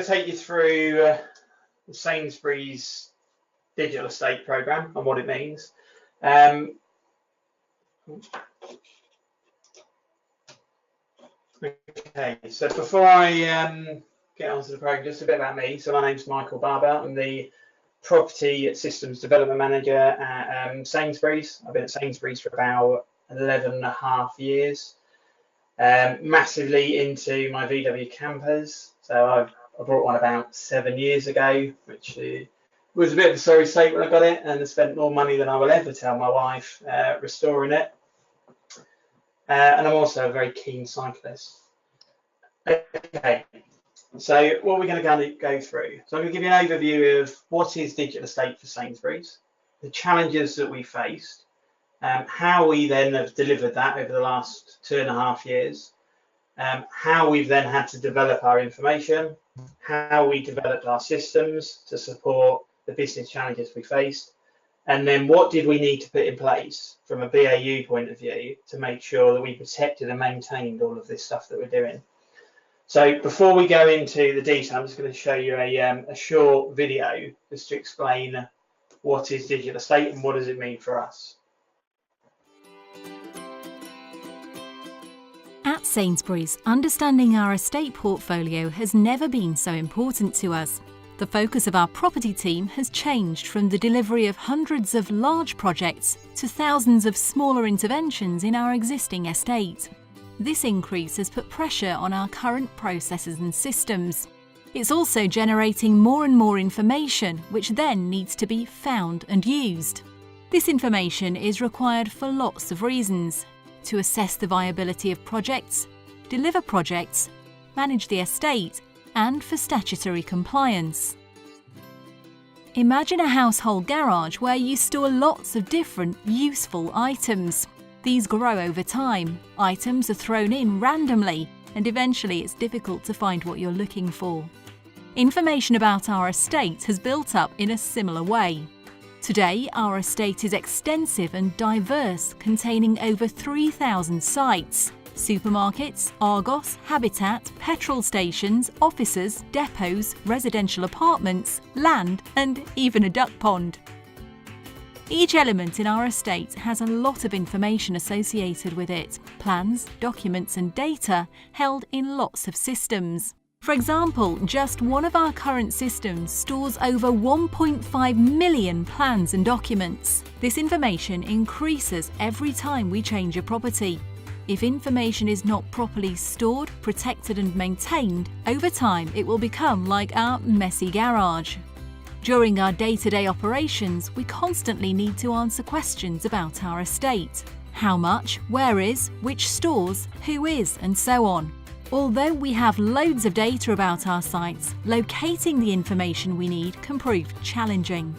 to take you through the Sainsbury's digital estate programme and what it means. Okay, so before I get onto the programme, just a bit about me. So my name's Michael Barber. I'm the Property Systems Development Manager at Sainsbury's. I've been at Sainsbury's for about 11.5 years. Massively into my VW campers. So I brought one about 7 years ago, which was a bit of a sorry state when I got it, and I spent more money than I will ever tell my wife restoring it. And I'm also a very keen cyclist. Okay, so what we're going to go through. So I'm going to give you an overview of what is digital estate for Sainsbury's, the challenges that we faced, how we then have delivered that over the last 2.5 years, how we've then had to develop our information, how we developed our systems to support the business challenges we faced, and then what did we need to put in place from a BAU point of view to make sure that we protected and maintained all of this stuff that we're doing. So before we go into the detail, I'm just going to show you a short video just to explain what is digital estate and what does it mean for us. At Sainsbury's, understanding our estate portfolio has never been so important to us. The focus of our property team has changed from the delivery of hundreds of large projects to thousands of smaller interventions in our existing estate. This increase has put pressure on our current processes and systems. It's also generating more and more information, which then needs to be found and used. This information is required for lots of reasons: to assess the viability of projects, deliver projects, manage the estate, and for statutory compliance. Imagine a household garage where you store lots of different useful items. These grow over time. Items are thrown in randomly, and eventually it's difficult to find what you're looking for. Information about our estate has built up in a similar way. Today, our estate is extensive and diverse, containing over 3,000 sites. Supermarkets, Argos, Habitat, petrol stations, offices, depots, residential apartments, land, and even a duck pond. Each element in our estate has a lot of information associated with it: plans, documents, and data held in lots of systems. For example, just one of our current systems stores over 1.5 million plans and documents. This information increases every time we change a property. If information is not properly stored, protected and maintained, over time it will become like our messy garage. During our day-to-day operations, we constantly need to answer questions about our estate: how much, where is, which stores, who is, and so on. Although we have loads of data about our sites, locating the information we need can prove challenging.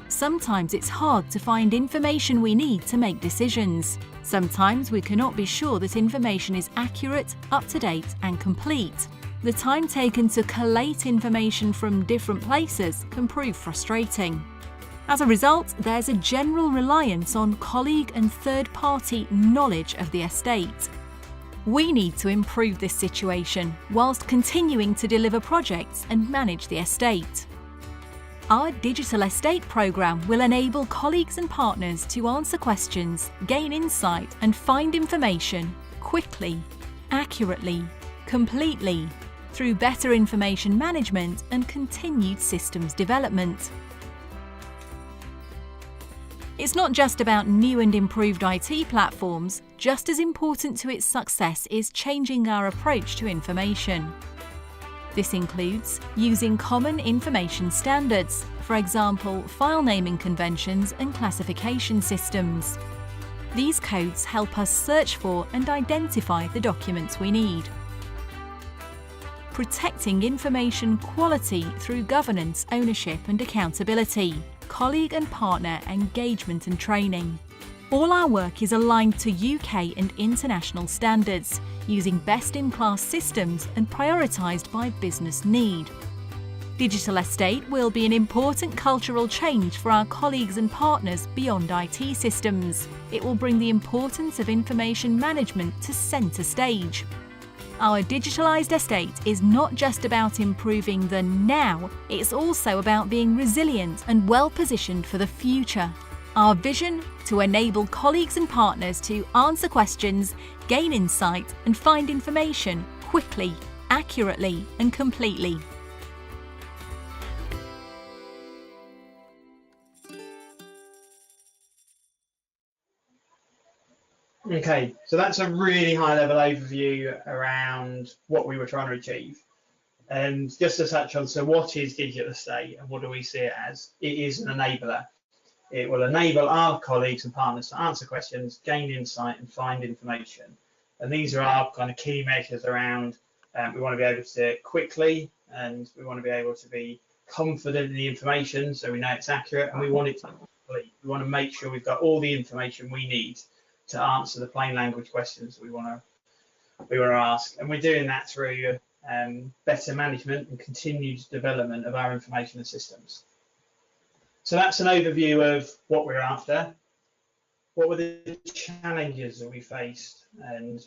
Sometimes it's hard to find information we need to make decisions. Sometimes we cannot be sure that information is accurate, up-to-date and complete. The time taken to collate information from different places can prove frustrating. As a result, there's a general reliance on colleague and third-party knowledge of the estate. We need to improve this situation whilst continuing to deliver projects and manage the estate. Our digital estate programme will enable colleagues and partners to answer questions, gain insight and find information quickly, accurately, completely, through better information management and continued systems development. It's not just about new and improved IT platforms. Just as important to its success is changing our approach to information. This includes using common information standards, for example, file naming conventions and classification systems. These codes help us search for and identify the documents we need. Protecting information quality through governance, ownership and accountability, colleague and partner engagement and training. All our work is aligned to UK and international standards, using best-in-class systems and prioritised by business need. Digital estate will be an important cultural change for our colleagues and partners beyond IT systems. It will bring the importance of information management to centre stage. Our digitalised estate is not just about improving the now, it's also about being resilient and well positioned for the future. Our vision: to enable colleagues and partners to answer questions, gain insight and find information quickly, accurately and completely. Okay, so that's a really high level overview around what we were trying to achieve. And just to touch on, so what is digital estate and what do we see it as? It is an enabler. It will enable our colleagues and partners to answer questions, gain insight and find information. And these are our kind of key measures around, we want to be able to do it quickly, and we want to be able to be confident in the information so we know it's accurate, and we want it to be complete. We want to make sure we've got all the information we need to answer the plain language questions we want to ask, and we're doing that through better management and continued development of our information and systems. So that's an overview of what we're after. What were the challenges that we faced, and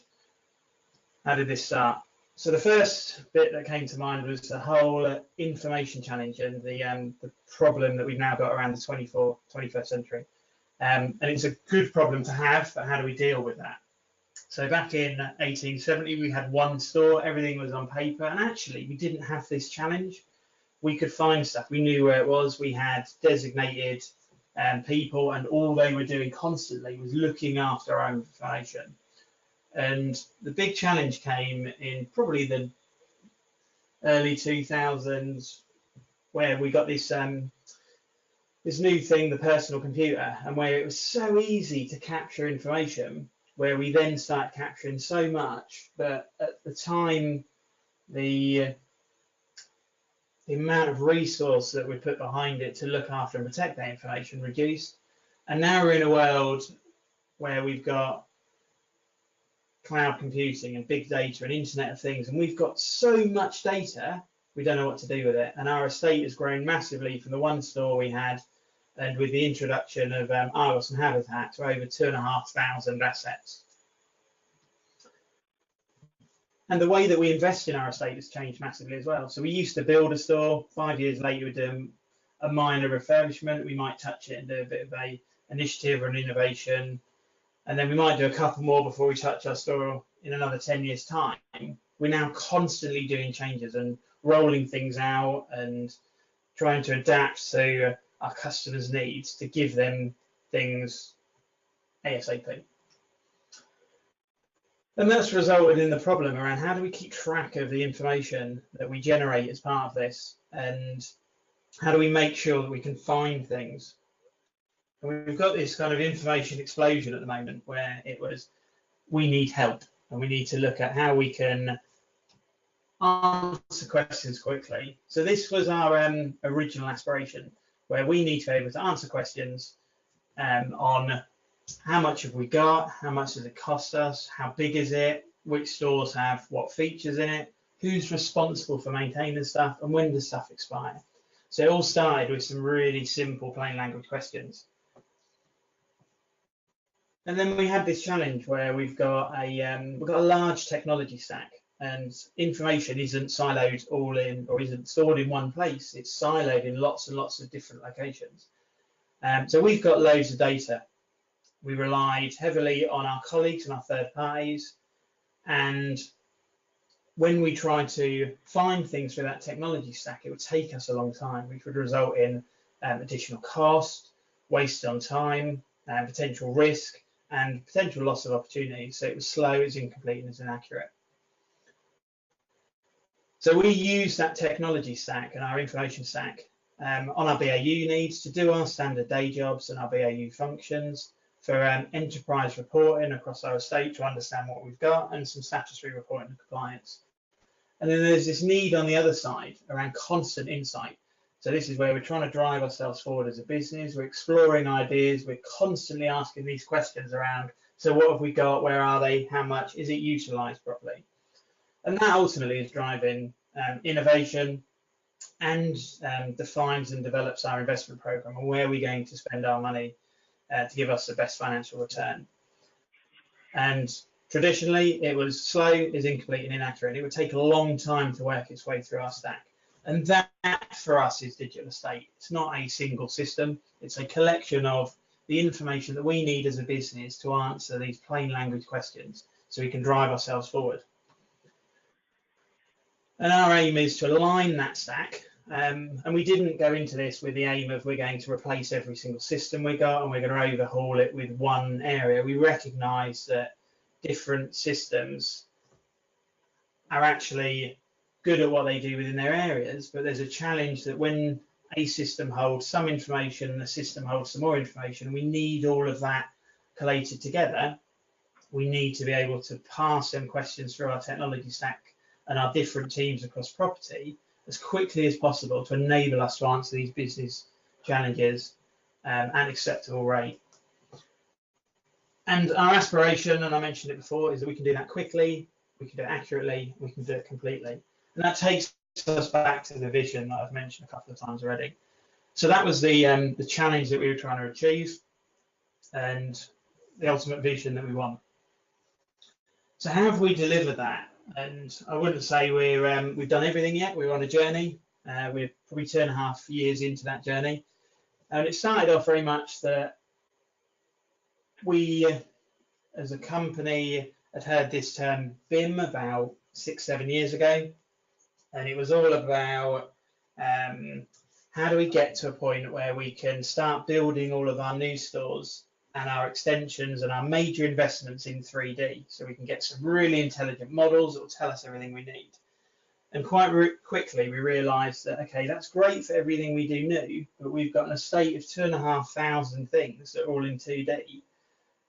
how did this start? So the first bit that came to mind was the whole information challenge and the problem that we've now got around the 21st century. And it's a good problem to have, but how do we deal with that? So back in 1870, we had one store, everything was on paper, and actually we didn't have this challenge. We could find stuff, we knew where it was, we had designated people, and all they were doing constantly was looking after our information. And the big challenge came in probably the early 2000s, where we got this this new thing, the personal computer, and where it was so easy to capture information, where we then start capturing so much, but at the time, the amount of resource that we put behind it to look after and protect that information reduced. And now we're in a world where we've got cloud computing and big data and Internet of Things, and we've got so much data, we don't know what to do with it. And our estate has grown massively from the one store we had, and with the introduction of Argos and Habitat, to over 2,500 assets. And the way that we invest in our estate has changed massively as well. So we used to build a store, 5 years later we'd do a minor refurbishment, we might touch it and do a bit of a initiative or an innovation, and then we might do a couple more before we touch our store in another 10 years time. We're now constantly doing changes and rolling things out and trying to adapt to our customers' needs to give them things ASAP. And that's resulted in the problem around how do we keep track of the information that we generate as part of this, and how do we make sure that we can find things. And we've got this kind of information explosion at the moment where it was, we need help and we need to look at how we can answer questions quickly. So this was our original aspiration, where we need to be able to answer questions on how much have we got, how much does it cost us, how big is it, which stores have what features in it, who's responsible for maintaining stuff, and when does stuff expire. So it all started with some really simple plain language questions. And then we had this challenge where we've got a large technology stack, and information isn't siloed all in, or isn't stored in one place. It's siloed in lots and lots of different locations. So we've got loads of data. We relied heavily on our colleagues and our third parties, and when we tried to find things through that technology stack, it would take us a long time, which would result in additional cost, waste on time, potential risk, and potential loss of opportunity. So it was slow, it was incomplete, and it was inaccurate. So we use that technology stack and our information stack on our BAU needs to do our standard day jobs and our BAU functions, for enterprise reporting across our estate to understand what we've got, and some statutory reporting and compliance. And then there's this need on the other side around constant insight. So this is where we're trying to drive ourselves forward as a business. We're exploring ideas. We're constantly asking these questions around, so what have we got? Where are they? How much? Is it utilized properly? And that ultimately is driving innovation and defines and develops our investment program and where we're going to spend our money to give us the best financial return. And Traditionally, it was slow, is incomplete and inaccurate. It would take a long time to work its way through our stack. And that for us is digital estate. It's not a single system. It's a collection of the information that we need as a business to answer these plain language questions so we can drive ourselves forward. And our aim is to align that stack. And we didn't go into this with the aim of we're going to replace every single system we got and we're going to overhaul it with one area. We recognise that different systems are actually good at what they do within their areas, but there's a challenge that when a system holds some information and the system holds some more information, we need all of that collated together. We need to be able to pass them questions through our technology stack and our different teams across property as quickly as possible to enable us to answer these business challenges at an acceptable rate. And our aspiration, and I mentioned it before, is that we can do that quickly, we can do it accurately, we can do it completely. And that takes us back to the vision that I've mentioned a couple of times already. So that was the challenge that we were trying to achieve and the ultimate vision that we want. So how have we delivered that? And I wouldn't say we've done everything yet. We're on a journey. We're probably 2.5 years into that journey. And it started off very much that we, as a company, had heard this term BIM about 6-7 years ago. And it was all about how do we get to a point where we can start building all of our new stores and our extensions and our major investments in 3D, so we can get some really intelligent models that will tell us everything we need. And quite quickly we realised that, okay, that's great for everything we do new, but we've got an estate of 2,500 things that are all in 2D.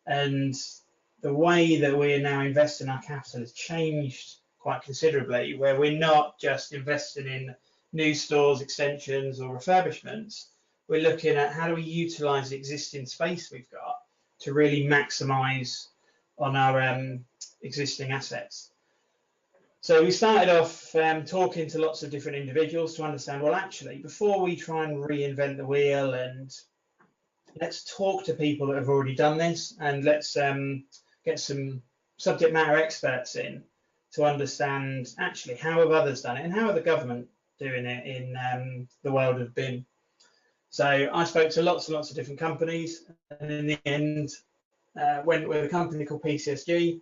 And the way that we're now investing our capital has changed quite considerably, where we're not just investing in new stores, extensions or refurbishments. We're looking at how do we utilise the existing space we've got to really maximise on our existing assets. So we started off talking to lots of different individuals to understand, well, actually, before we try and reinvent the wheel, and let's talk to people that have already done this, and let's get some subject matter experts in to understand actually how have others done it and how are the government doing it in the world of BIM. So I spoke to lots and lots of different companies, and in the end went with a company called PCSG,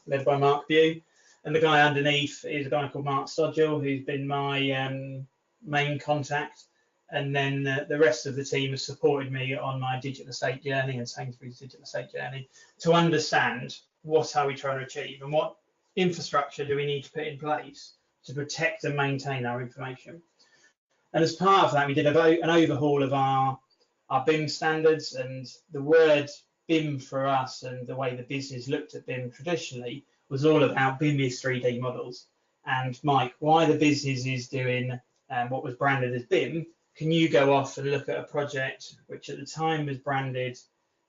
led by Mark Bew, and the guy underneath is a guy called Mark Stodgill, who's been my main contact, and then the rest of the team has supported me on my digital estate journey and Sainsbury's digital estate journey to understand what are we trying to achieve and what infrastructure do we need to put in place to protect and maintain our information. And as part of that, we did an overhaul of our BIM standards, and the word BIM for us and the way the business looked at BIM traditionally was all about BIM is 3D models. And Mike, why the business is doing what was branded as BIM, can you go off and look at a project which at the time was branded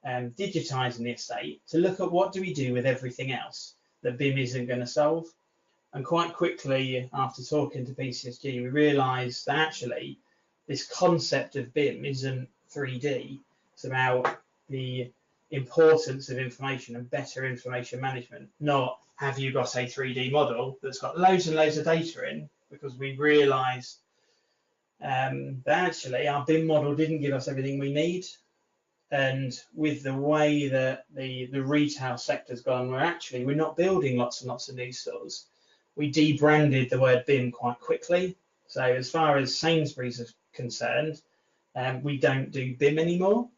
digitising the estate to look at what do we do with everything else that BIM isn't going to solve? And quite quickly, after talking to PCSG, we realised that actually this concept of BIM isn't 3D. It's about the importance of information and better information management, not have you got a 3D model that's got loads and loads of data in, because we realised that actually our BIM model didn't give us everything we need. And with the way that the retail sector's gone, we're not building lots and lots of new stores. We debranded the word BIM quite quickly. So as far as Sainsbury's is concerned, we don't do BIM anymore.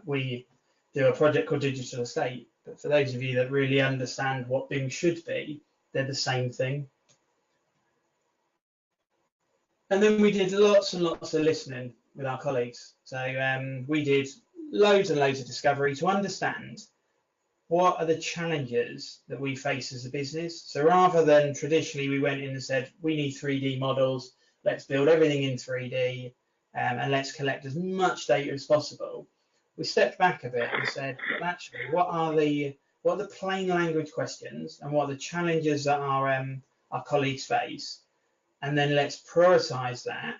We do a project called Digital Estate. But for those of you that really understand what BIM should be, they're the same thing. And then we did lots and lots of listening with our colleagues. So we did loads and loads of discovery to understand what are the challenges that we face as a business. So rather than traditionally we went in and said, we need 3D models, let's build everything in 3D and let's collect as much data as possible. We stepped back a bit and said, well, actually, what are the plain language questions and what are the challenges that our colleagues face? And then let's prioritize that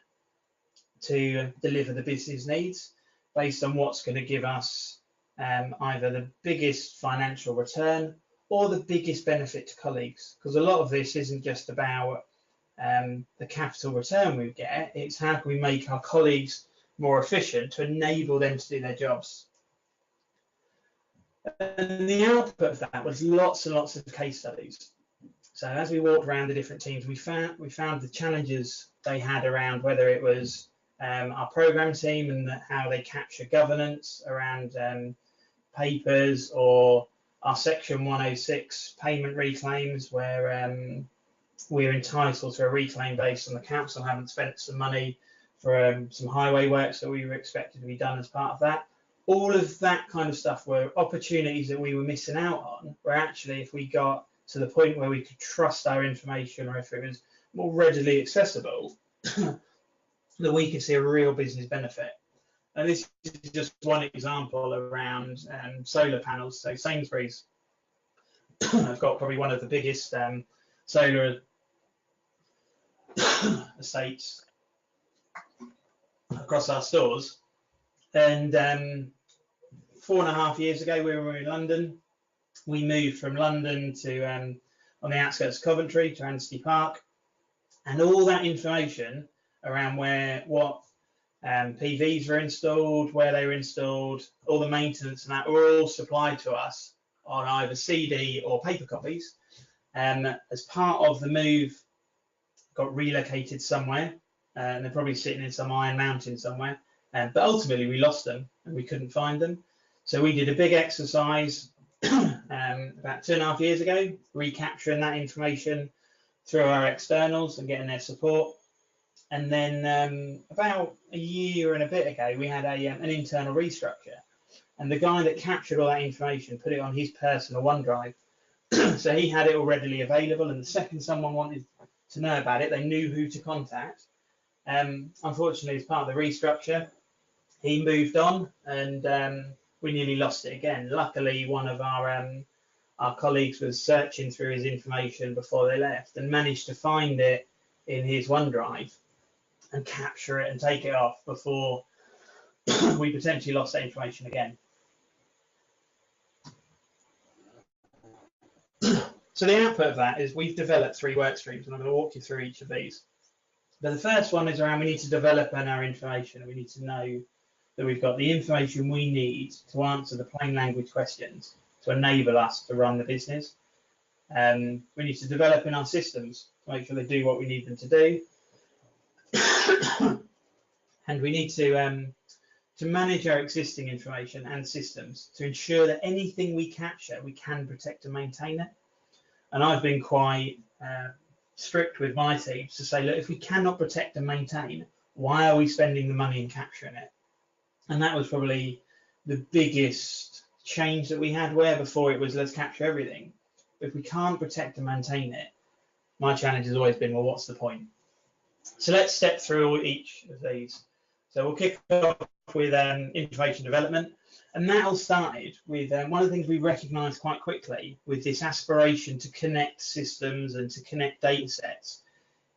to deliver the business needs based on what's going to give us either the biggest financial return or the biggest benefit to colleagues, because a lot of this isn't just about the capital return we get, it's how can we make our colleagues more efficient to enable them to do their jobs. And the output of that was lots and lots of case studies. So as we walked around the different teams, we found the challenges they had around whether it was our program team and how they capture governance around papers, or our section 106 payment reclaims, where we're entitled to a reclaim based on the council having spent some money for some highway works that we were expected to be done as part of that. All of that kind of stuff were opportunities that we were missing out on, where actually if we got to the point where we could trust our information, or if it was more readily accessible, that we could see a real business benefit. And this is just one example around solar panels. So Sainsbury's have got probably one of the biggest solar estates across our stores. And 4.5 years ago, we were in London. We moved from London to on the outskirts of Coventry to Anstey Park, and all that information around what PVs were installed, where they were installed, all the maintenance and that were all supplied to us on either CD or paper copies. As part of the move, got relocated somewhere, and they're probably sitting in some iron mountain somewhere. But ultimately, we lost them and we couldn't find them. So we did a big exercise about 2.5 years ago, recapturing that information through our externals and getting their support. And then about a year and a bit ago, we had an internal restructure. And the guy that captured all that information put it on his personal OneDrive. So he had it all readily available. And the second someone wanted to know about it, they knew who to contact. Unfortunately, as part of the restructure, he moved on, and we nearly lost it again. Luckily, one of our colleagues was searching through his information before they left and managed to find it in his OneDrive and capture it and take it off before we potentially lost that information again. So the output of that is we've developed 3 work streams, and I'm going to walk you through each of these. But the first one is around we need to develop our information, and we need to know that we've got the information we need to answer the plain language questions to enable us to run the business. We need to develop in our systems to make sure they do what we need them to do. And we need to manage our existing information and systems to ensure that anything we capture, we can protect and maintain it. And I've been quite strict with my teams to say, look, if we cannot protect and maintain, why are we spending the money in capturing it? And that was probably the biggest change that we had, where before it was let's capture everything. But if we can't protect and maintain it, my challenge has always been, well, what's the point? So let's step through each of these. So we'll kick off with information development. And that all started with one of the things we recognised quite quickly with this aspiration to connect systems and to connect data sets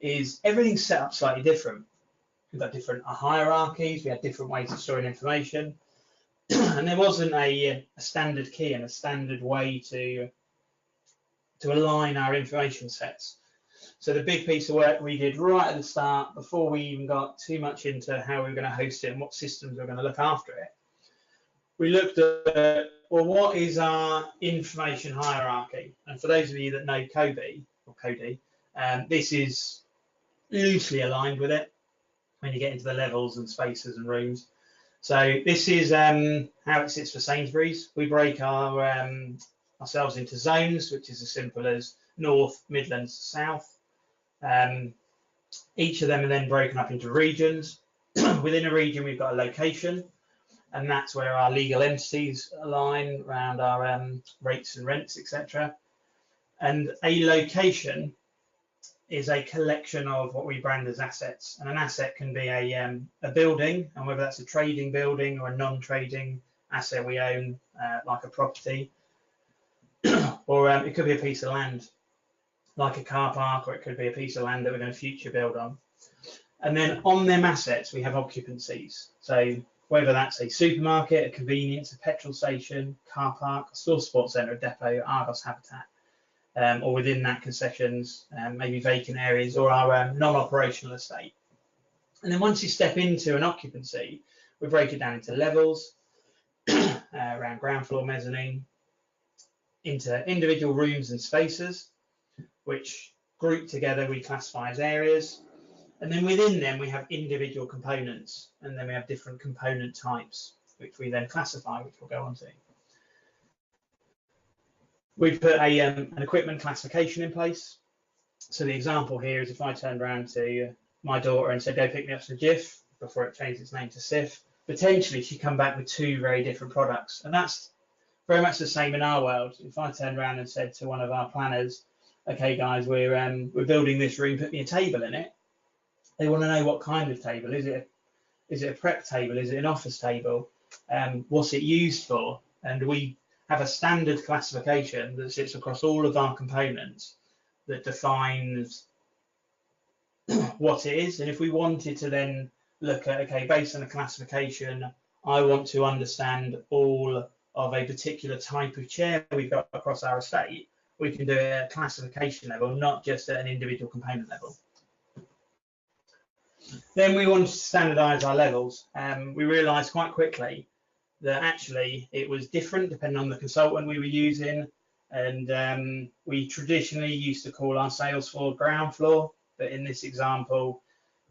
is everything's set up slightly different. We've got different hierarchies, we had different ways of storing information, and there wasn't a standard key and a standard way to align our information sets. So the big piece of work we did right at the start, before we even got too much into how we were going to host it and what systems we were going to look after it, we looked at, well, what is our information hierarchy? And for those of you that know Cody, this is loosely aligned with it when you get into the levels and spaces and rooms. So this is how it sits for Sainsbury's. We break ourselves into zones, which is as simple as North, Midlands, South. Each of them are then broken up into regions. Within a region, we've got a location, and that's where our legal entities align around our rates and rents, etc. And a location is a collection of what we brand as assets, and an asset can be a building, and whether that's a trading building or a non-trading asset we own, like a property, or it could be a piece of land, like a car park, or it could be a piece of land that we're going to future build on. And then on them assets, we have occupancies. So whether that's a supermarket, a convenience, a petrol station, car park, a store sports centre, a depot, Argos habitat, or within that concessions, maybe vacant areas or our non-operational estate. And then once you step into an occupancy, we break it down into levels, around ground floor, mezzanine, into individual rooms and spaces, which group together we classify as areas. And then within them, we have individual components, and then we have different component types, which we then classify, which we'll go on to. We've put an equipment classification in place. So the example here is if I turned around to my daughter and said, go pick me up some GIF before it changed its name to SIF, potentially she'd come back with two very different products. And that's very much the same in our world. If I turned around and said to one of our planners, okay, guys, we're building this room, put me a table in it. They want to know what kind of table. Is it a prep table? Is it an office table? What's it used for? And we have a standard classification that sits across all of our components that defines what it is. And if we wanted to then look at, okay, based on the classification, I want to understand all of a particular type of chair we've got across our estate, we can do it at a classification level, not just at an individual component level. Then we wanted to standardise our levels. We realised quite quickly that actually it was different depending on the consultant we were using. And we traditionally used to call our sales floor ground floor, but in this example,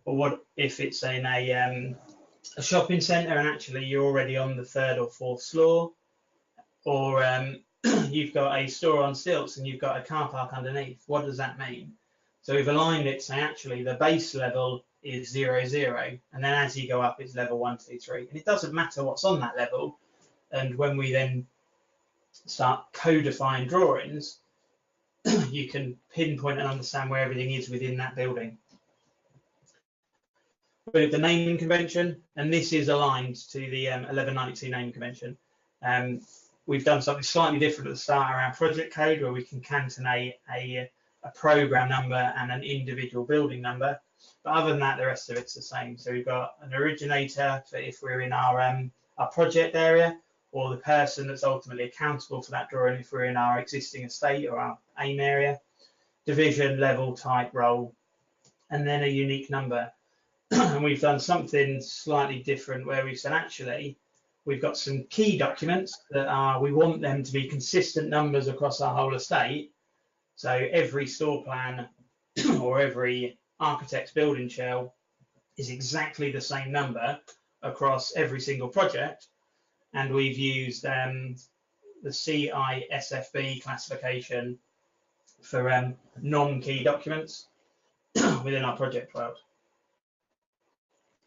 well, what if it's in a shopping centre and actually you're already on the 3rd or 4th floor, or you've got a store on stilts and you've got a car park underneath? What does that mean? So we've aligned it to say actually the base level is 0, 0, and then as you go up it's level 1, 2, 3, and it doesn't matter what's on that level. And when we then start codifying drawings, you can pinpoint and understand where everything is within that building. With the naming convention, and this is aligned to the 1192 naming convention. We've done something slightly different at the start around project code, where we can cantonate a program number and an individual building number. But other than that, the rest of it's the same. So we've got an originator for if we're in our project area, or the person that's ultimately accountable for that drawing if we're in our existing estate or our aim area, division, level, type, role, and then a unique number. And we've done something slightly different where we've said actually we've got some key documents that we want them to be consistent numbers across our whole estate. So every store plan or every architect's building shell is exactly the same number across every single project. And we've used the CISFB classification for non-key documents within our project world.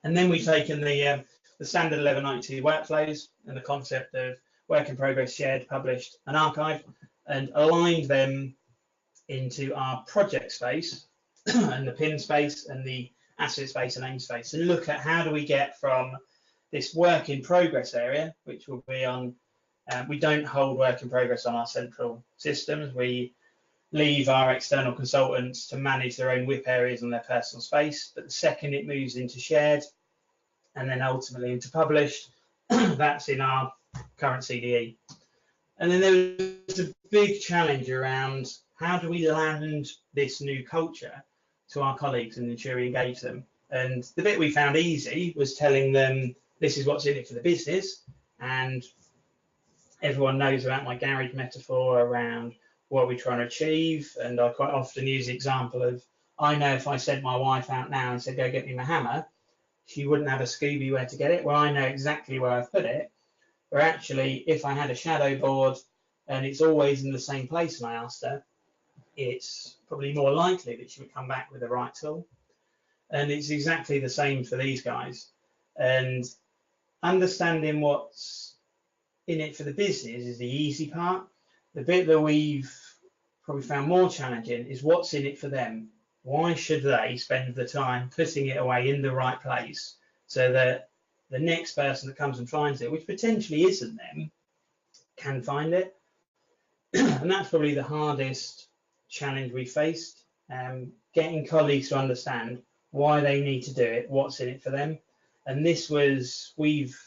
And then we've taken the standard 1192 workflows and the concept of work in progress, shared, published, and archived, and aligned them into our project space and the pin space and the asset space and aim space, and look at how do we get from this work in progress area, which will be on, we don't hold work in progress on our central systems. We leave our external consultants to manage their own WIP areas on their personal space. But the second it moves into shared and then ultimately into published, that's in our current CDE. And then there was a big challenge around how do we land this new culture to our colleagues and ensure we engage them. And the bit we found easy was telling them this is what's in it for the business. And everyone knows about my garage metaphor around what we're trying to achieve. And I quite often use the example of, I know if I sent my wife out now and said, go get me my hammer, she wouldn't have a Scooby where to get it. Well, I know exactly where I've put it. Or actually, if I had a shadow board and it's always in the same place and I asked her, it's probably more likely that she would come back with the right tool. And it's exactly the same for these guys. And understanding what's in it for the business is the easy part. The bit that we've probably found more challenging is what's in it for them. Why should they spend the time putting it away in the right place so that the next person that comes and finds it, which potentially isn't them, can find it? And that's probably the hardest challenge we faced, getting colleagues to understand why they need to do it, what's in it for them. And this was, we've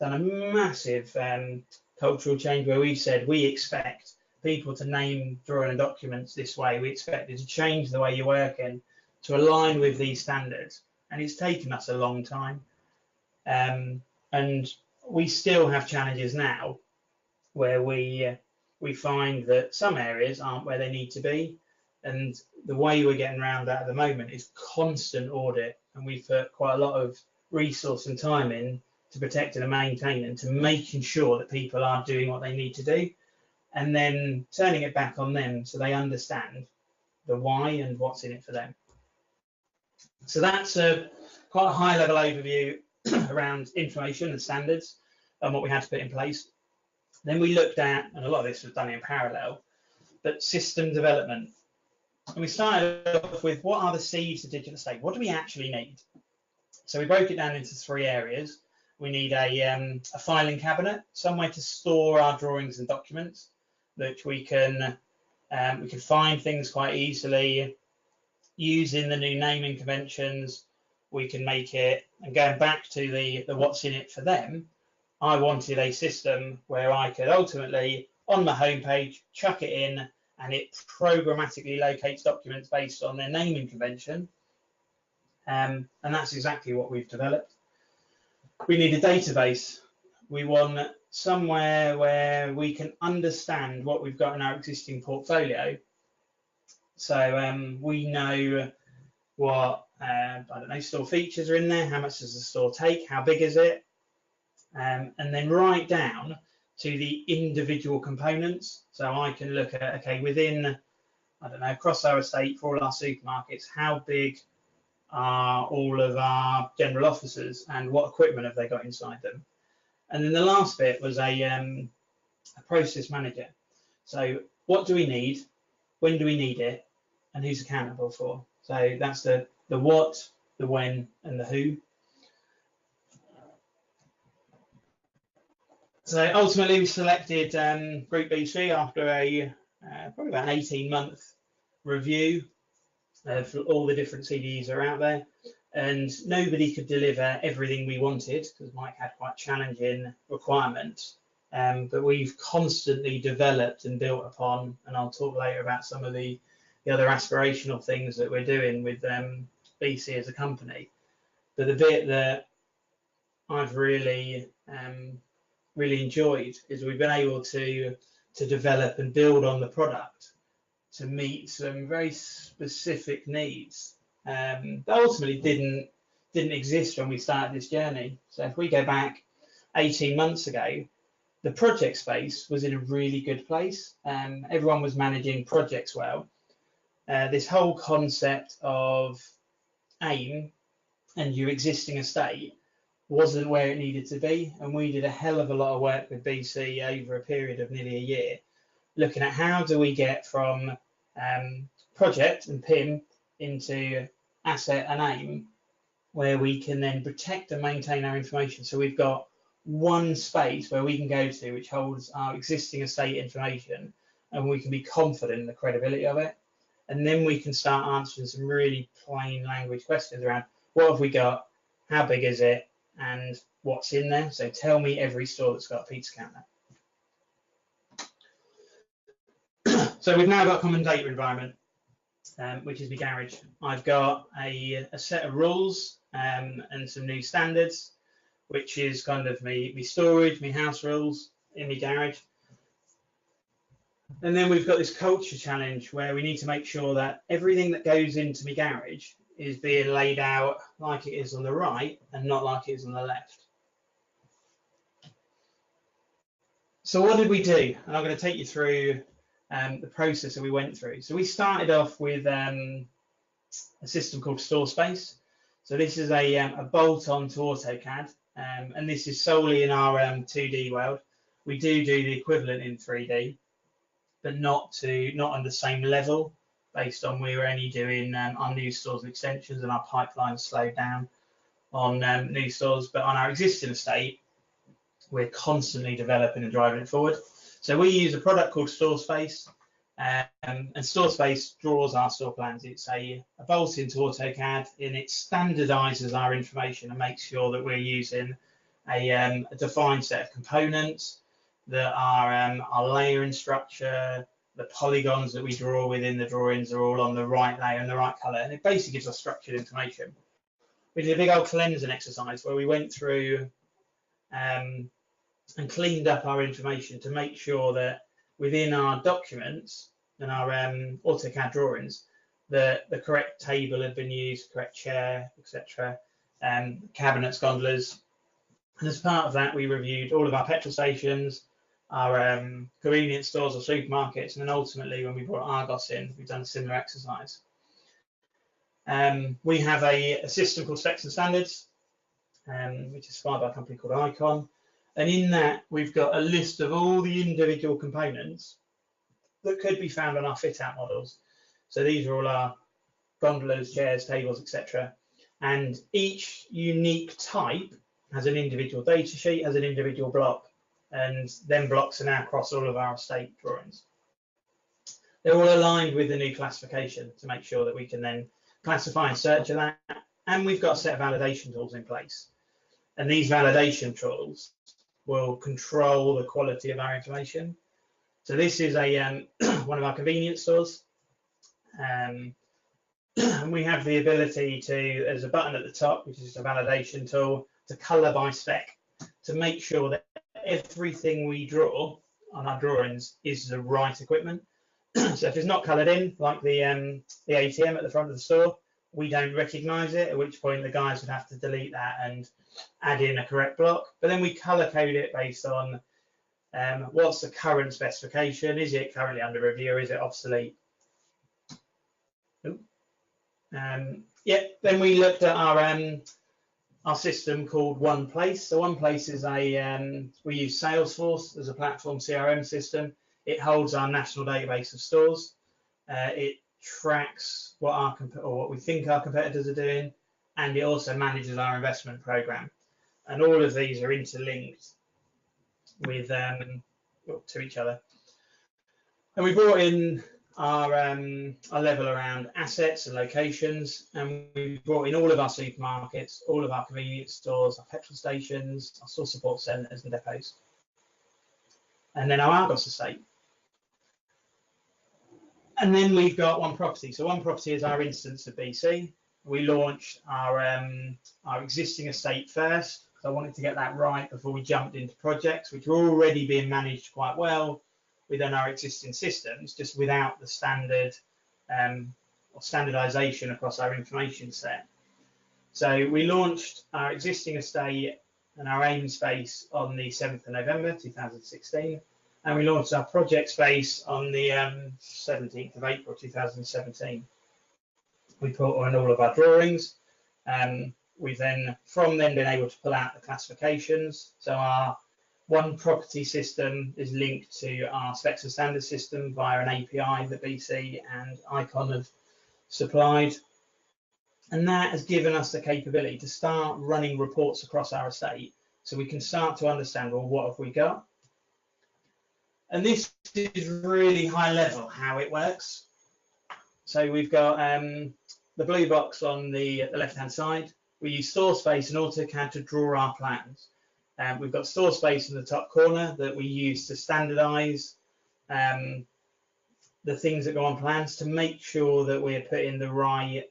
done a massive cultural change where we've said we expect people to name, drawing documents this way. We expect you to change the way you're working to align with these standards. And it's taken us a long time. And we still have challenges now where we find that some areas aren't where they need to be. And the way we're getting around that at the moment is constant audit. And we've put quite a lot of resource and time in to protecting and maintaining and to making sure that people are doing what they need to do, and then turning it back on them so they understand the why and what's in it for them. So that's quite a high level overview around information and standards and what we had to put in place. Then we looked at, and a lot of this was done in parallel, but system development. And we started off with what are the C's of digital estate? What do we actually need? So we broke it down into 3 areas. We need a filing cabinet, somewhere to store our drawings and documents, which we can find things quite easily using the new naming conventions. We can make it, and going back to the what's in it for them, I wanted a system where I could ultimately, on my homepage, chuck it in, and it programmatically locates documents based on their naming convention. And that's exactly what we've developed. We need a database. We want somewhere where we can understand what we've got in our existing portfolio. So we know what, I don't know, store features are in there, how much does the store take, how big is it, and then right down to the individual components. So I can look at, okay, within, I don't know, across our estate for all our supermarkets, how big are all of our general offices and what equipment have they got inside them. And then the last bit was a process manager. So what do we need, when do we need it, and who's accountable for? So that's the what, the when, and the who. So ultimately we selected GroupBC after a probably about an 18-month review of all the different CDs that are out there, and nobody could deliver everything we wanted because Mike had quite challenging requirements, but we've constantly developed and built upon, and I'll talk later about some of the other aspirational things that we're doing with BC as a company. But the bit that I've really enjoyed is we've been able to develop and build on the product to meet some very specific needs that ultimately didn't exist when we started this journey. So if we go back 18 months ago, the project space was in a really good place. Everyone was managing projects well. This whole concept of AIM and your existing estate wasn't where it needed to be, and we did a hell of a lot of work with BC over a period of nearly a year, looking at how do we get from project and PIM into asset and AIM, where we can then protect and maintain our information. So we've got one space where we can go to which holds our existing estate information, and we can be confident in the credibility of it. And then we can start answering some really plain language questions around what have we got, how big is it, and what's in there. So tell me every store that's got a pizza counter. So we've now got a common data environment, which is my garage. I've got a set of rules and some new standards, which is kind of me storage, my house rules in my garage. And then we've got this culture challenge where we need to make sure that everything that goes into my garage is being laid out like it is on the right and not like it is on the left. So what did we do? And I'm going to take you through the process that we went through. So we started off with a system called StoreSpace. So this is a bolt-on to AutoCAD, and this is solely in our 2D world. We do the equivalent in 3D, but not on the same level, based on we were only doing our new stores and extensions, and our pipeline slowed down on new stores. But on our existing estate, we're constantly developing and driving it forward. So we use a product called StoreSpace, and StoreSpace draws our store plans. It's a bolt into AutoCAD, and it standardizes our information and makes sure that we're using a defined set of components that are our layering structure. The polygons that we draw within the drawings are all on the right layer and the right colour, and it basically gives us structured information. We did a big old cleansing exercise where we went through and cleaned up our information to make sure that within our documents and our AutoCAD drawings, the correct table had been used, correct chair, etc., cabinets, gondolas. And as part of that, we reviewed all of our petrol stations, our convenience stores or supermarkets, and then ultimately, when we brought Argos in, we've done a similar exercise. We have a system called Specs and Standards, which is supplied by a company called Icon. And in that, we've got a list of all the individual components that could be found on our fit-out models. So these are all our gondolas, chairs, tables, etc. And each unique type has an individual data sheet, has an individual block, and then blocks are now across all of our estate drawings. They're all aligned with the new classification to make sure that we can then classify and search of that. And we've got a set of validation tools in place. And these validation tools will control the quality of our information. So this is a one of our convenience stores. And we have the ability to, there's a button at the top, which is a validation tool, to colour by spec, to make sure that everything we draw on our drawings is the right equipment. So if it's not coloured in, like the ATM at the front of the store, we don't recognise it, at which point the guys would have to delete that and add in a correct block. But then we colour code it based on what's the current specification, is it currently under review, is it obsolete? Yeah, then we looked at our system called One Place. So One Place is we use Salesforce as a platform CRM system. It holds our national database of stores. It tracks what we think our competitors are doing, and it also manages our investment program. And all of these are interlinked with to each other. And we brought in our level around assets and locations, and we brought in all of our supermarkets, all of our convenience stores, our petrol stations, our store support centres and depots, and then our Argos estate. And then we've got One Property. So One Property is our instance of BC. We launched our existing estate first, because I wanted to get that right before we jumped into projects, which were already being managed quite well within our existing systems, just without the standard or standardization across our information set. So we launched our existing estate and our AIM space on the 7th of November 2016, and we launched our project space on the 17th of April 2017. We put on all of our drawings. We've then, from then, been able to pull out the classifications. So our One Property system is linked to our Specs and Standards system via an API that BC and Icon have supplied. And that has given us the capability to start running reports across our estate, so we can start to understand, well, what have we got? And this is really high level how it works. So we've got the blue box on the left-hand side. We use store space and AutoCAD to draw our plans. We've got store space in the top corner that we use to standardize the things that go on plans, to make sure that we're putting the right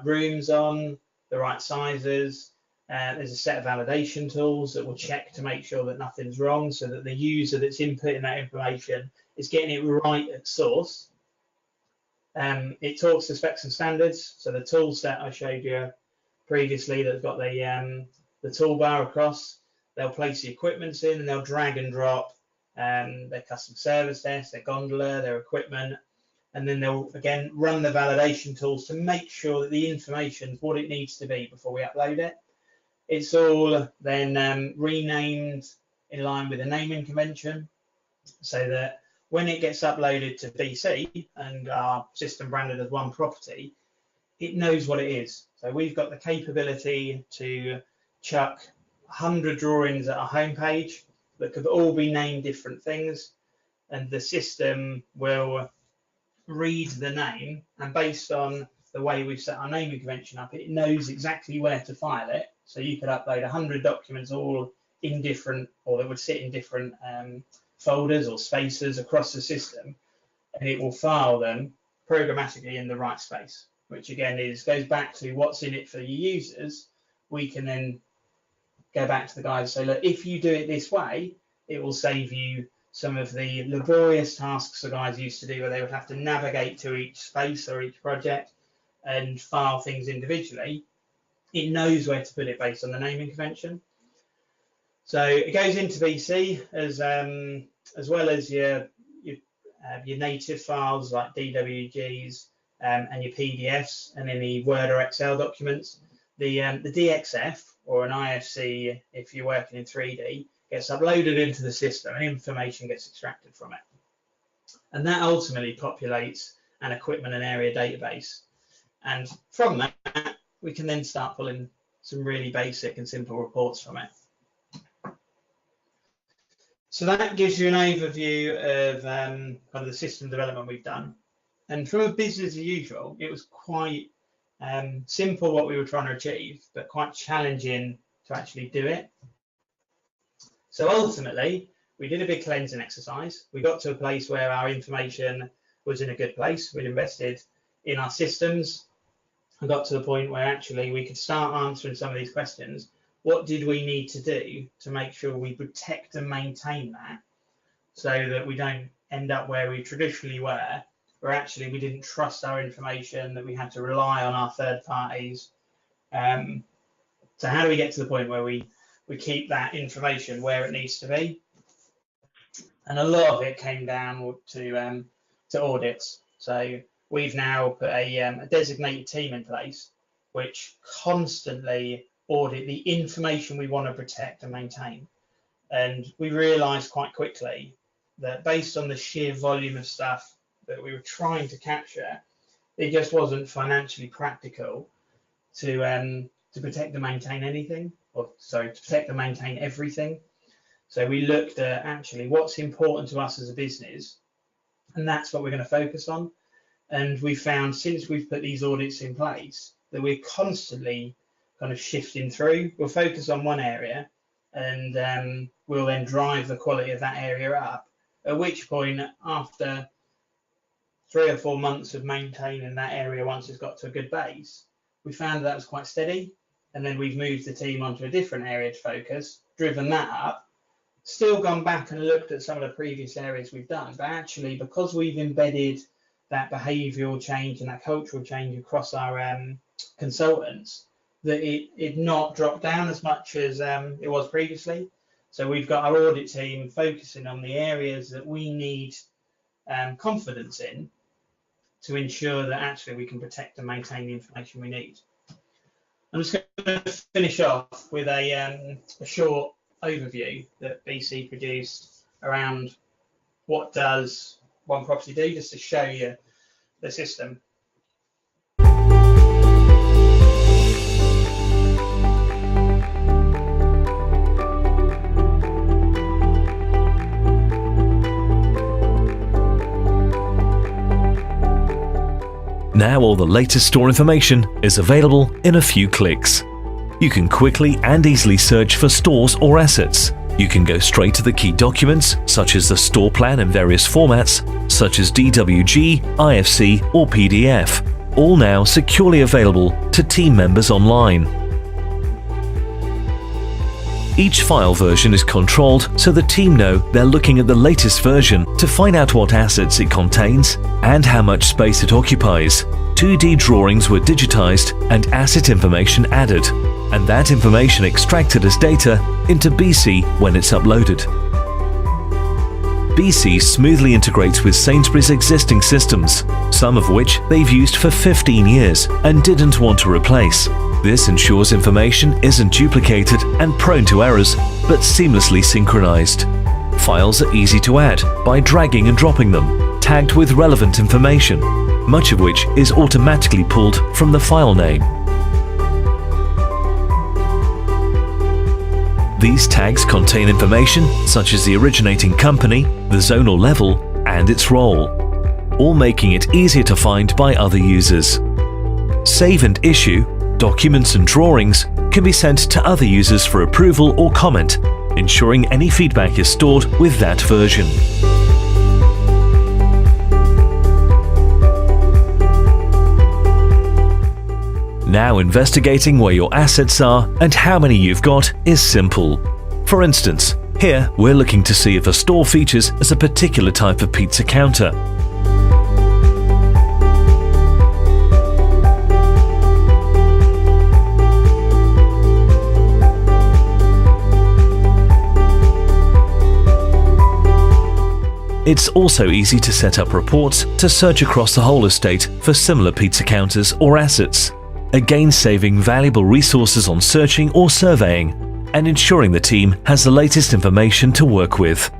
rooms on, the right sizes. There's a set of validation tools that will check to make sure that nothing's wrong, so that the user that's inputting that information is getting it right at source. It talks to specs and standards. So the tool set I showed you previously that's got the toolbar across, they'll place the equipment in and they'll drag and drop their customer service desk, their gondola, their equipment, and then they'll again run the validation tools to make sure that the information is what it needs to be before we upload it. It's all then renamed in line with the naming convention, so that when it gets uploaded to BC and our system branded as One Property, it knows what it is. So we've got the capability to chuck 100 drawings at our homepage that could all be named different things, and the system will read the name, and based on the way we've set our naming convention up, it knows exactly where to file it So you could upload 100 documents all in different, or that would sit in different folders or spaces across the system, and it will file them programmatically in the right space, which again goes back to what's in it for your users. We can then go back to the guys and say, look, if you do it this way, it will save you some of the laborious tasks the guys used to do, where they would have to navigate to each space or each project and file things individually. It knows where to put it based on the naming convention. So it goes into BC as well as your native files like DWGs and your PDFs, and any Word or Excel documents. The DXF, or an IFC if you're working in 3D, gets uploaded into the system and information gets extracted from it. And that ultimately populates an equipment and area database. And from that, we can then start pulling some really basic and simple reports from it. So that gives you an overview of kind of the system development we've done. And from a business as usual, it was quite simple what we were trying to achieve, but quite challenging to actually do it. So ultimately, we did a big cleansing exercise. We got to a place where our information was in a good place. We'd invested in our systems and got to the point where actually we could start answering some of these questions. What did we need to do to make sure we protect and maintain that, so that we don't end up where we traditionally were, where actually we didn't trust our information, that we had to rely on our third parties. So how do we get to the point where we keep that information where it needs to be? And a lot of it came down to audits. So we've now put a designated team in place which constantly audit the information we want to protect and maintain. And we realized quite quickly that based on the sheer volume of stuff that we were trying to capture, it just wasn't financially practical to protect and maintain anything, or sorry, to protect and maintain everything. So we looked at actually what's important to us as a business, and that's what we're going to focus on. And we found, since we've put these audits in place, that we're constantly kind of shifting through. We'll focus on one area, and we'll then drive the quality of that area up, at which point, after 3 or 4 months of maintaining that area, once it's got to a good base, we found that was quite steady. And then we've moved the team onto a different area to focus, driven that up, still gone back and looked at some of the previous areas we've done. But actually, because we've embedded that behavioural change and that cultural change across our consultants, that it not dropped down as much as it was previously. So we've got our audit team focusing on the areas that we need confidence in, to ensure that actually we can protect and maintain the information we need. I'm just going to finish off with a short overview that BC produced around what does one property do, just to show you the system. Now all the latest store information is available in a few clicks. You can quickly and easily search for stores or assets. You can go straight to the key documents, such as the store plan in various formats, such as DWG, IFC or PDF, all now securely available to team members online. Each file version is controlled so the team know they're looking at the latest version to find out what assets it contains and how much space it occupies. 2D drawings were digitized and asset information added, and that information extracted as data into BC when it's uploaded. BC smoothly integrates with Sainsbury's existing systems, some of which they've used for 15 years and didn't want to replace. This ensures information isn't duplicated and prone to errors, but seamlessly synchronized. Files are easy to add by dragging and dropping them, tagged with relevant information, much of which is automatically pulled from the file name. These tags contain information such as the originating company, the zonal level, and its role, all making it easier to find by other users. Save and issue, documents and drawings can be sent to other users for approval or comment, ensuring any feedback is stored with that version. Now investigating where your assets are and how many you've got is simple. For instance, here we're looking to see if a store features as a particular type of pizza counter. It's also easy to set up reports to search across the whole estate for similar pizza counters or assets, again saving valuable resources on searching or surveying and ensuring the team has the latest information to work with.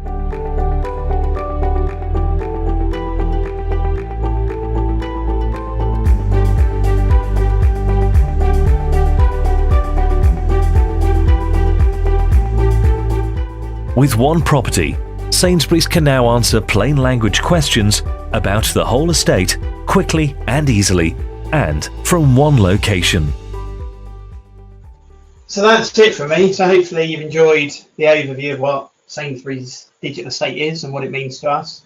With one property, Sainsbury's can now answer plain language questions about the whole estate quickly and easily, and from one location. So that's it for me. So hopefully you've enjoyed the overview of what Sainsbury's digital estate is and what it means to us.